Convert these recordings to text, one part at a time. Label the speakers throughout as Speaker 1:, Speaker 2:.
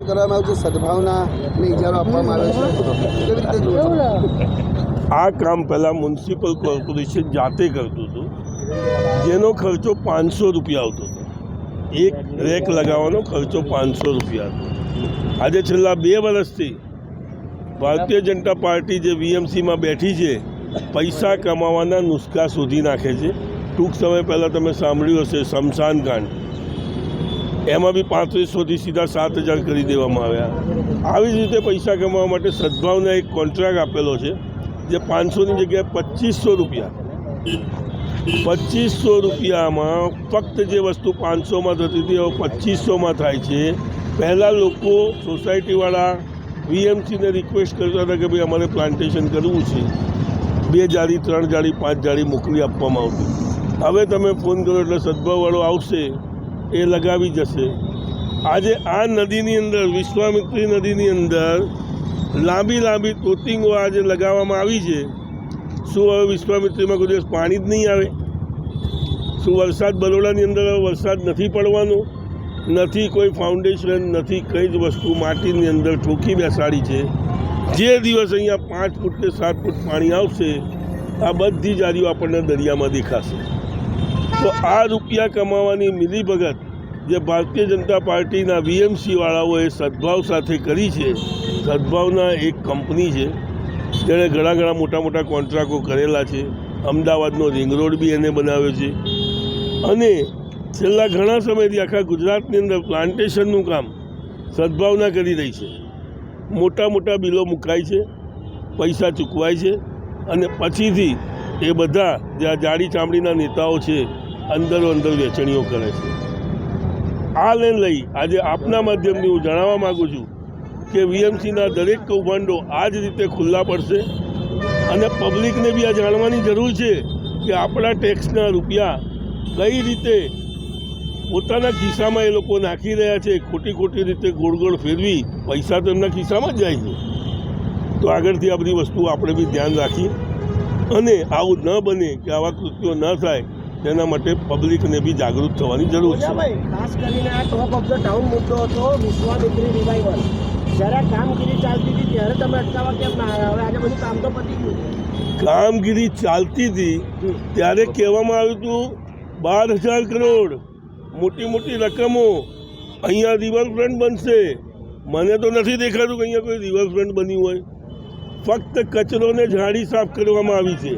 Speaker 1: કરવામાં આવ્યું છે, સદભાવનાને ઇજારો આપવામાં આવ્યો છે, કેવી રીતે જુઓ છો?
Speaker 2: આ કામ પહેલાં મ્યુનિસિપલ કોર્પોરેશન જાતે કરતું હતું, જેનો ખર્ચો 500 રૂપિયા આવતો હતો. એક રેક લગાવવાનો ખર્ચો 500 રૂપિયા હતો. આજે છેલ્લા 2 વર્ષથી ભારતીય જનતા પાર્ટી જે વીએમસીમાં બેઠી છે, પૈસા કમાવાના નુસ્ખા શોધી નાખે છે. ટૂંક સમય પહેલાં તમે સાંભળ્યું હશે શમશાન કાંડ, એમાં બી 3500થી સીધા 7000 કરી દેવામાં આવ્યા. આવી જ રીતે પૈસા કમાવા માટે સદભાવના એક કોન્ટ્રાક્ટ આપેલો છે, જે 500ની જગ્યાએ 2500 રૂપિયા, 2500 રૂપિયામાં ફક્ત જે વસ્તુ 500માં થતી હતી હવે 2500માં થાય છે. પહેલાં લોકો સોસાયટીવાળા વીએમસીને રિક્વેસ્ટ કરતા હતા કે ભાઈ અમારે પ્લાન્ટેશન કરવું છે, 2 જાળી 3 જાળી 5 જાળી મોકલી આપવામાં આવતી. હવે તમે ફોન કરો એટલે સદભાવવાળો આવશે, એ લગાવી જશે. આજે આ નદીની અંદર, વિશ્વામિત્રી નદીની અંદર લાંબી લાંબી તોતિંગો આજે લગાવવામાં આવી છે. શું હવે વિશ્વામિત્રીમાં કોઈ દિવસ પાણી જ નહીં આવે? શું વરસાદ બરોડાની અંદર વરસાદ નથી પડવાનો? નથી કોઈ ફાઉન્ડેશન, નથી કંઈ જ વસ્તુ માટીની અંદર ઠોકી બેસાડી છે. જે દિવસ અહીંયા 5 ફૂટ કે 7 ફૂટ પાણી આવશે, આ બધી જારીઓ આપણને દરિયામાં દેખાશે. તો આ રૂપિયા કમાવાની મિલીભગત જે ભારતીય જનતા પાર્ટીના વીએમસીવાળાઓએ સદભાવ સાથે કરી છે. સદભાવના એક કંપની છે, જેણે ઘણા મોટા મોટા કોન્ટ્રાક્ટો કરેલા છે. અમદાવાદનો રિંગ રોડ બી એને બનાવ્યો છે, અને છેલ્લા ઘણા સમયથી આખા ગુજરાતની અંદર પ્લાન્ટેશનનું કામ સદભાવના કરી રહી છે. મોટા મોટા બિલો મુકાય છે, પૈસા ચૂકવાય છે, અને પછીથી એ બધા જે આ જાડી ચામડીના નેતાઓ છે અંદરો અંદર વેચણીઓ કરે છે. આ લઈ આજે આપના માધ્યમથી હું જણાવવા માગું છું કે વીએમસીના દરેક કૌભાંડો આ જ રીતે ખુલ્લા પડશે, અને પબ્લિકને બી આ જાણવાની જરૂર છે કે આપણા ટેક્સના રૂપિયા કઈ રીતે પોતાના ખિસ્સામાં એ લોકો નાખી રહ્યા છે. ખોટી રીતે ગોળ ફેરવી પૈસા તો એમના ખિસ્સામાં જ જાય છે. તો આગળથી આ બધી વસ્તુઓ આપણે બી ધ્યાન રાખીએ, અને આવું ન બને કે આવા કૃત્યો ન થાય તેના માટે પબ્લિકને બી જાગૃત થવાની જરૂર છે.
Speaker 3: ખાસ કરીને આ ટોપ ઓફ ધ ટાઉન મુદ્દો હતો વિશ્વામિત્રી રિવાઇવલ. જ્યારે કામગીરી ચાલતી હતી ત્યારે તમે અટકાવવા કેમ ના આવ્યા? હવે આજે બધું કામ તો પતી ગયું.
Speaker 2: કામગીરી ચાલતી હતી ત્યારે કહેવામાં આવ્યું હતું 12,000 કરોડ, મોટી રકમો, અહીંયા રિવરફ્રન્ટ બનશે. મને તો નથી દેખાતું કે અહીંયા કોઈ રિવરફ્રન્ટ બન્યું હોય. ફક્ત કચરોને ઝાડી સાફ કરવામાં આવી છે,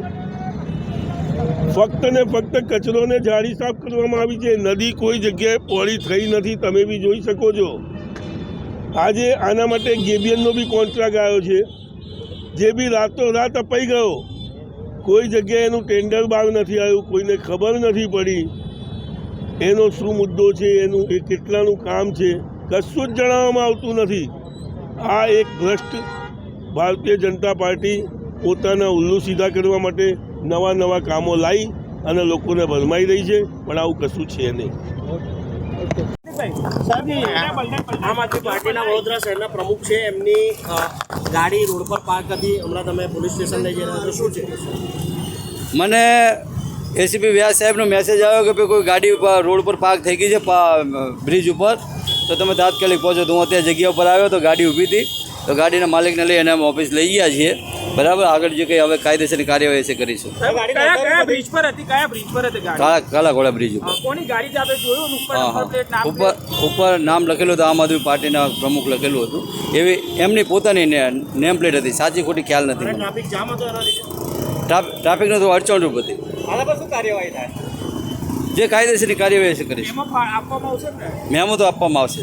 Speaker 2: ફક્ત કચરોને ઝાડી સાફ કરવામાં આવી છે. નદી કોઈ જગ્યાએ પહોળી થઈ નથી, તમે બી જોઈ શકો છો. આજે આના માટે ગેબિયનનો બી કોન્ટ્રાક્ટ આવ્યો છે, જે બી રાતોરાત અપાઈ ગયો. કોઈ જગ્યાએ એનું ટેન્ડર બહાર નથી આવ્યું, કોઈને ખબર નથી પડી એનો શું મુદ્દો છે, એનું એ કેટલાનું કામ છે, કશું જ જણાવવામાં આવતું નથી. આ એક ભ્રષ્ટ ભારતીય જનતા પાર્ટી પોતાના ઉલ્લુ સીધા કરવા માટે નવા કામો લાવી અને લોકોને ભરમાઈ રહી છે, પણ આવું કશું છે નહીં.
Speaker 3: આમ આદમી પાર્ટીના વડોદરા શહેરના પ્રમુખ છે, એમની ગાડી રોડ પર પાર્ક હતી, હમણાં તમે પોલીસ સ્ટેશન લઈ જઈ રહ્યા છો, શું છે?
Speaker 4: મને એસીપી વ્યાસ સાહેબનો મેસેજ આવ્યો કે ભાઈ કોઈ ગાડી ઉપર રોડ પર પાર્ક થઈ ગઈ છે બ્રિજ ઉપર, તો તમે તાત્કાલિક પહોંચો. તો હું અત્યારે જગ્યા ઉપર આવ્યો તો ગાડી ઊભી હતી, તો ગાડીના માલિકને લઈ અને અમે ઓફિસ લઈ ગયા છીએ. બરાબર, આગળ જે કંઈ હવે કાયદેસરની કાર્યવાહી છે કરીશું.
Speaker 3: કયા બ્રિજ પર હતી?
Speaker 4: કાલાઘોડા બ્રિજ ઉપર.
Speaker 3: કોની ગાડી છે જોયું?
Speaker 4: ઉપર નામ લખેલું હતું, આમ આદમી પાર્ટીના પ્રમુખ લખેલું હતું. એવી એમની પોતાની નેમ પ્લેટ હતી, સાચી ખોટી ખ્યાલ નથી.
Speaker 3: ટ્રાફિક જામ હતો એના લીધે?
Speaker 4: ટ્રાફિકનો તો અડચણરૂપ હતી.
Speaker 3: શું કાર્યવાહી થાય?
Speaker 4: જે કાયદેસરની કાર્યવાહી છે કરીશું.
Speaker 3: આપવામાં આવશે ને?
Speaker 4: મેમો તો આપવામાં આવશે.